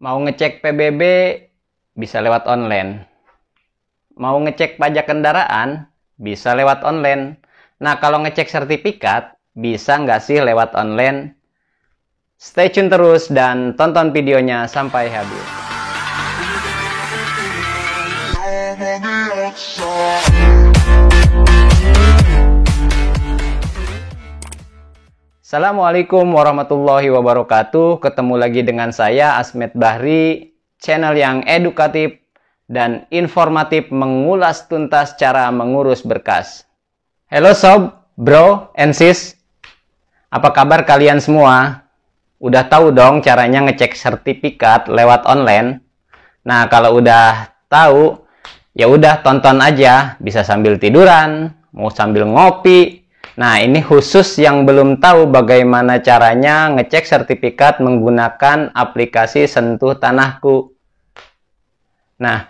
Mau ngecek PBB bisa lewat online. Mau ngecek pajak kendaraan bisa lewat online. Nah, kalau ngecek sertifikat bisa nggak sih lewat online? Stay tune terus dan tonton videonya sampai habis. Assalamualaikum warahmatullahi wabarakatuh. Ketemu lagi dengan saya Asmed Bahri, channel yang edukatif dan informatif mengulas tuntas cara mengurus berkas. Halo sob, bro, and sis. Apa kabar kalian semua? Udah tahu dong caranya ngecek sertifikat lewat online? Nah, kalau udah tahu, ya udah tonton aja, bisa sambil tiduran, mau sambil ngopi. Nah, ini khusus yang belum tahu bagaimana caranya ngecek sertifikat menggunakan aplikasi Sentuh Tanahku. Nah,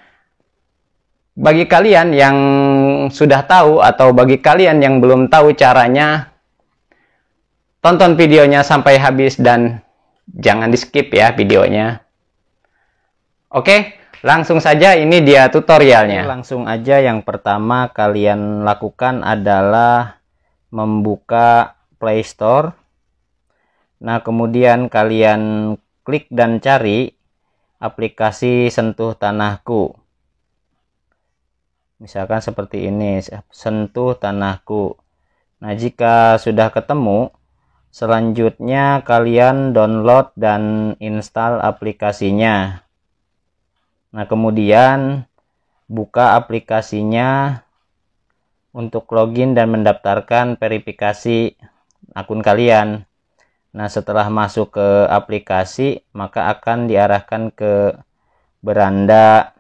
bagi kalian yang sudah tahu atau bagi kalian yang belum tahu caranya, tonton videonya sampai habis dan jangan di-skip ya videonya. Oke, langsung saja ini dia tutorialnya. Langsung aja, yang pertama kalian lakukan adalah membuka Play Store. Nah, kemudian kalian klik dan cari aplikasi Sentuh Tanahku. Misalkan seperti ini, Sentuh Tanahku. Nah, jika sudah ketemu, selanjutnya kalian download dan install aplikasinya. Nah, kemudian buka aplikasinya untuk login dan mendaftarkan verifikasi akun kalian. Nah, setelah masuk ke aplikasi, maka akan diarahkan ke beranda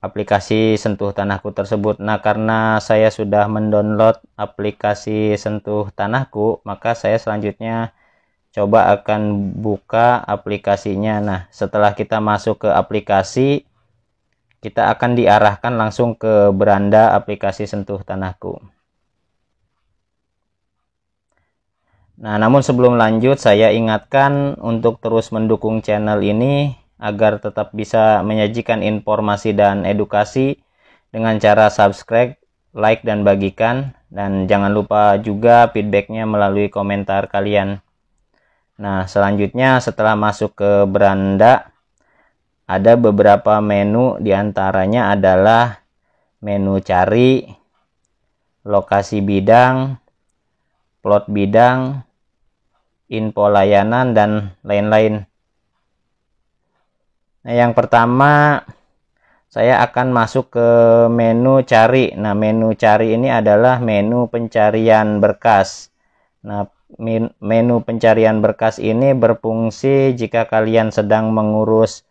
aplikasi Sentuh Tanahku tersebut. Nah, karena saya sudah mendownload aplikasi Sentuh Tanahku, maka saya selanjutnya coba akan buka aplikasinya. Nah, setelah kita masuk ke aplikasi, kita akan diarahkan langsung ke beranda aplikasi Sentuh Tanahku. Nah, namun sebelum lanjut, saya ingatkan untuk terus mendukung channel ini agar tetap bisa menyajikan informasi dan edukasi dengan cara subscribe, like, dan bagikan. Dan jangan lupa juga feedbacknya melalui komentar kalian. Nah, selanjutnya setelah masuk ke beranda, ada beberapa menu, diantaranya adalah menu cari, lokasi bidang, plot bidang, info layanan, dan lain-lain. Nah, yang pertama saya akan masuk ke menu cari. Nah, menu cari ini adalah menu pencarian berkas. Nah, menu pencarian berkas ini berfungsi jika kalian sedang mengurus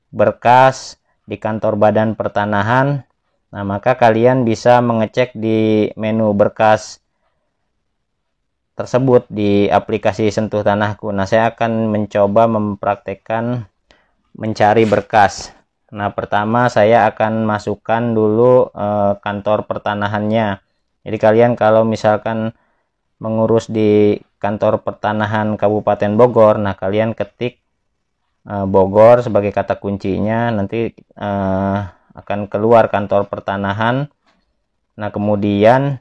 berkas di kantor Badan Pertanahan. Nah, maka kalian bisa mengecek di menu berkas tersebut di aplikasi Sentuh Tanahku. Nah, saya akan mencoba mempraktekkan mencari berkas. Nah, pertama saya akan masukkan dulu kantor pertanahannya. Jadi kalian kalau misalkan mengurus di kantor pertanahan Kabupaten Bogor, nah kalian ketik Bogor sebagai kata kuncinya, nanti akan keluar kantor pertanahan. Nah, kemudian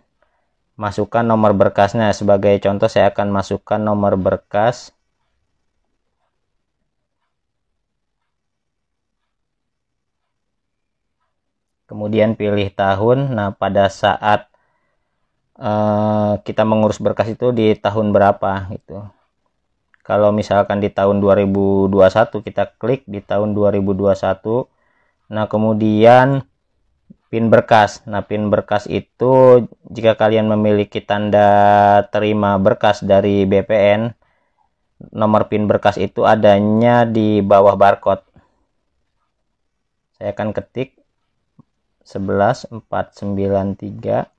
masukkan nomor berkasnya. Sebagai contoh, saya akan masukkan nomor berkas. Kemudian pilih tahun. Nah, pada saat kita mengurus berkas itu di tahun berapa gitu. Kalau misalkan di tahun 2021, kita klik di tahun 2021. Nah, kemudian PIN berkas. Nah, PIN berkas itu jika kalian memiliki tanda terima berkas dari BPN, nomor PIN berkas itu adanya di bawah barcode. Saya akan ketik 11493.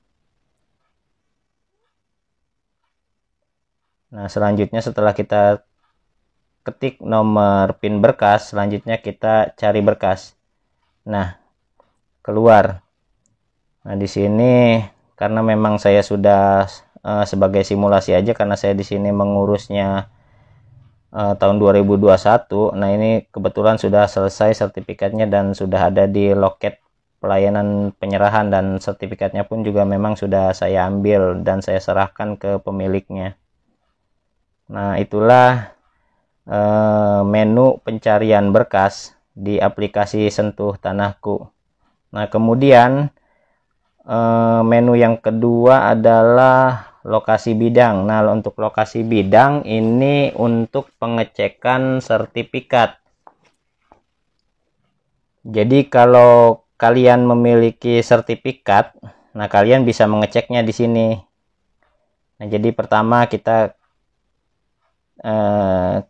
Nah, selanjutnya setelah kita ketik nomor PIN berkas, selanjutnya kita cari berkas. Nah, keluar. Nah, di sini karena memang saya sudah sebagai simulasi aja, karena saya di sini mengurusnya tahun 2021. Nah, ini kebetulan sudah selesai sertifikatnya dan sudah ada di loket pelayanan penyerahan, dan sertifikatnya pun juga memang sudah saya ambil dan saya serahkan ke pemiliknya. Nah, itulah menu pencarian berkas di aplikasi Sentuh Tanahku. Nah, kemudian menu yang kedua adalah lokasi bidang. Nah, untuk lokasi bidang ini untuk pengecekan sertifikat. Jadi kalau kalian memiliki sertifikat, nah kalian bisa mengeceknya di sini. Nah, jadi pertama kita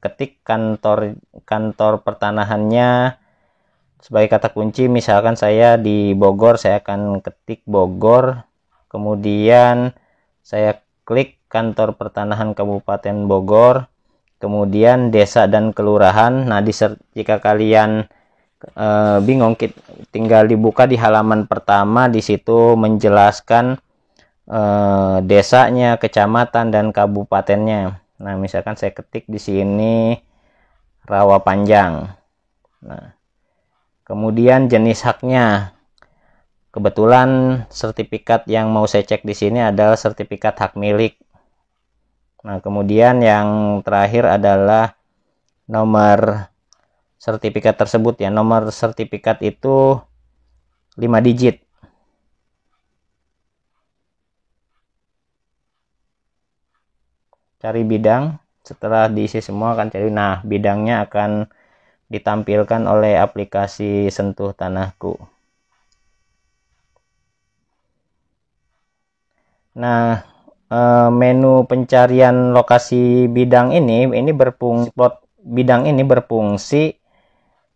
ketik kantor pertanahannya sebagai kata kunci. Misalkan saya di Bogor, saya akan ketik Bogor, kemudian saya klik kantor pertanahan Kabupaten Bogor, kemudian desa dan kelurahan. Nah, jika kalian bingung, tinggal dibuka di halaman pertama, di situ menjelaskan desanya, kecamatan, dan kabupatennya. Nah, misalkan saya ketik di sini Rawa Panjang. Nah, kemudian jenis haknya. Kebetulan sertifikat yang mau saya cek di sini adalah sertifikat hak milik. Nah, kemudian yang terakhir adalah nomor sertifikat tersebut ya. Nomor sertifikat itu 5 digit. Cari bidang, setelah diisi semua akan cari. Nah, bidangnya akan ditampilkan oleh aplikasi Sentuh Tanahku. Nah, menu pencarian lokasi bidang ini berfungsi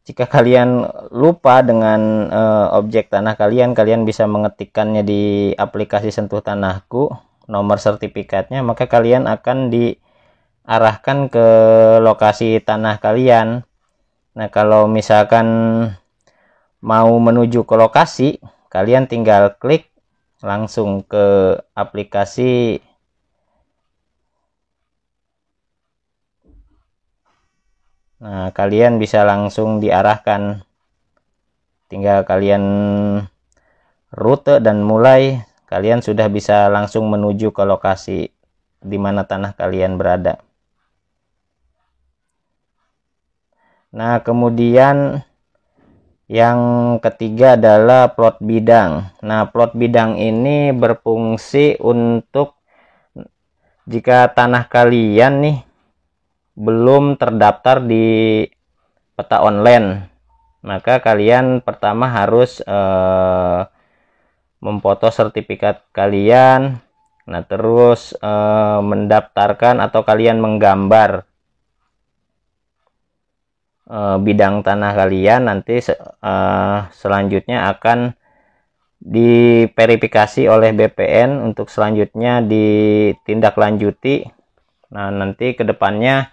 jika kalian lupa dengan objek tanah kalian bisa mengetikkannya di aplikasi Sentuh Tanahku, nomor sertifikatnya, maka kalian akan diarahkan ke lokasi tanah kalian. Nah, kalau misalkan mau menuju ke lokasi, kalian tinggal klik langsung ke aplikasi. Nah, kalian bisa langsung diarahkan. Tinggal kalian rute dan mulai, kalian sudah bisa langsung menuju ke lokasi di mana tanah kalian berada. Nah, kemudian yang ketiga adalah plot bidang. Nah, plot bidang ini berfungsi untuk jika tanah kalian nih belum terdaftar di peta online, maka kalian pertama harus memfoto sertifikat kalian. Nah, terus mendaftarkan atau kalian menggambar bidang tanah kalian. Nanti selanjutnya akan diverifikasi oleh BPN untuk selanjutnya ditindaklanjuti. Nah, nanti kedepannya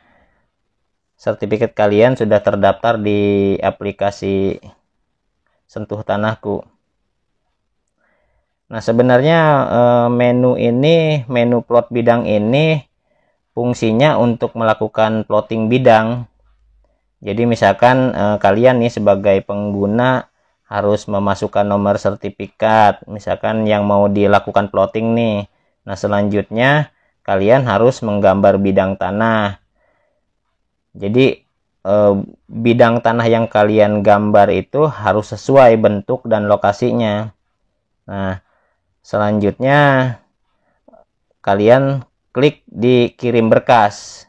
sertifikat kalian sudah terdaftar di aplikasi Sentuh Tanahku. Nah, sebenarnya menu plot bidang ini fungsinya untuk melakukan plotting bidang. Jadi misalkan kalian nih sebagai pengguna harus memasukkan nomor sertifikat, misalkan yang mau dilakukan plotting nih. Nah, selanjutnya kalian harus menggambar bidang tanah. Jadi bidang tanah yang kalian gambar itu harus sesuai bentuk dan lokasinya. Nah, selanjutnya kalian klik di kirim berkas.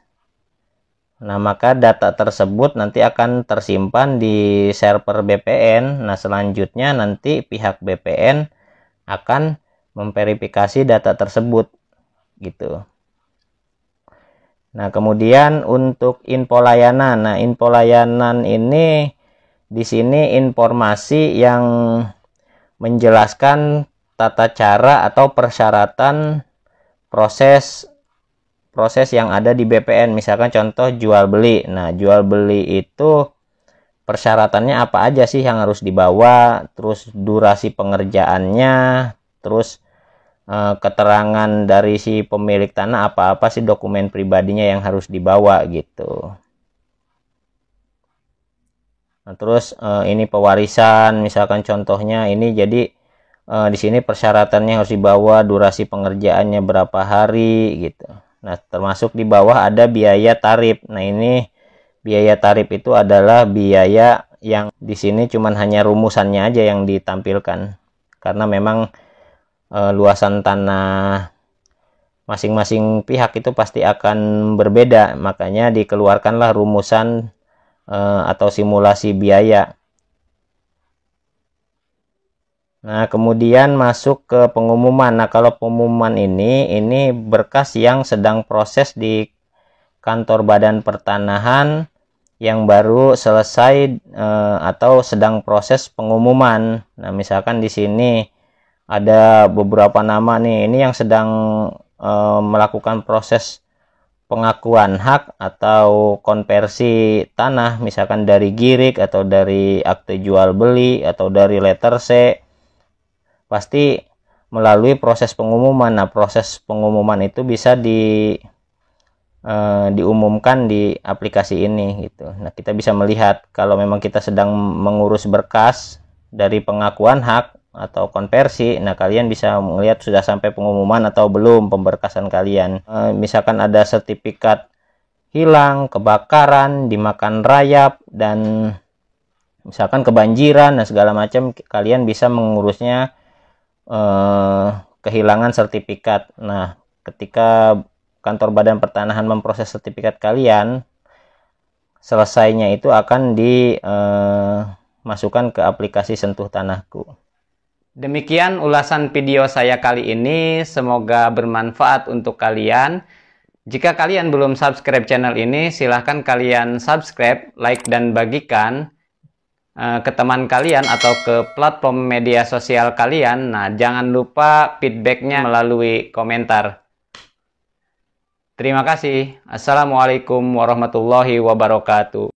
Nah, maka data tersebut nanti akan tersimpan di server BPN. Nah, selanjutnya nanti pihak BPN akan memverifikasi data tersebut gitu. Nah, kemudian untuk info layanan. Nah, info layanan ini di sini informasi yang menjelaskan tata cara atau persyaratan proses yang ada di BPN. Misalkan contoh jual beli. Nah, jual beli itu persyaratannya apa aja sih yang harus dibawa, terus durasi pengerjaannya, terus keterangan dari si pemilik tanah apa-apa sih dokumen pribadinya yang harus dibawa gitu. Nah, terus ini pewarisan, misalkan contohnya ini, jadi di sini persyaratannya harus dibawa, durasi pengerjaannya berapa hari gitu. Nah, termasuk di bawah ada biaya tarif. Nah, ini biaya tarif itu adalah biaya yang di sini cuman hanya rumusannya aja yang ditampilkan. Karena memang luasan tanah masing-masing pihak itu pasti akan berbeda, makanya dikeluarkanlah rumusan atau simulasi biaya. Nah, kemudian masuk ke pengumuman. Nah, kalau pengumuman ini berkas yang sedang proses di kantor Badan Pertanahan yang baru selesai atau sedang proses pengumuman. Nah, misalkan di sini ada beberapa nama nih, ini yang sedang melakukan proses pengakuan hak atau konversi tanah, misalkan dari GIRIK atau dari akte jual beli atau dari letter C, pasti melalui proses pengumuman. Nah, proses pengumuman itu bisa diumumkan di aplikasi ini gitu. Nah, kita bisa melihat kalau memang kita sedang mengurus berkas dari pengakuan hak atau konversi. Nah, kalian bisa melihat sudah sampai pengumuman atau belum pemberkasan kalian. Misalkan ada sertifikat hilang, kebakaran, dimakan rayap, dan misalkan kebanjiran, nah segala macam, kalian bisa mengurusnya kehilangan sertifikat. Nah, ketika kantor Badan Pertanahan memproses sertifikat kalian, selesainya itu akan dimasukkan ke aplikasi Sentuh Tanahku. Demikian ulasan video saya kali ini, semoga bermanfaat untuk kalian. Jika kalian belum subscribe channel ini, silahkan kalian subscribe, like, dan bagikan ke teman kalian atau ke platform media sosial kalian. Nah, jangan lupa feedbacknya melalui komentar. Terima kasih. Assalamualaikum warahmatullahi wabarakatuh.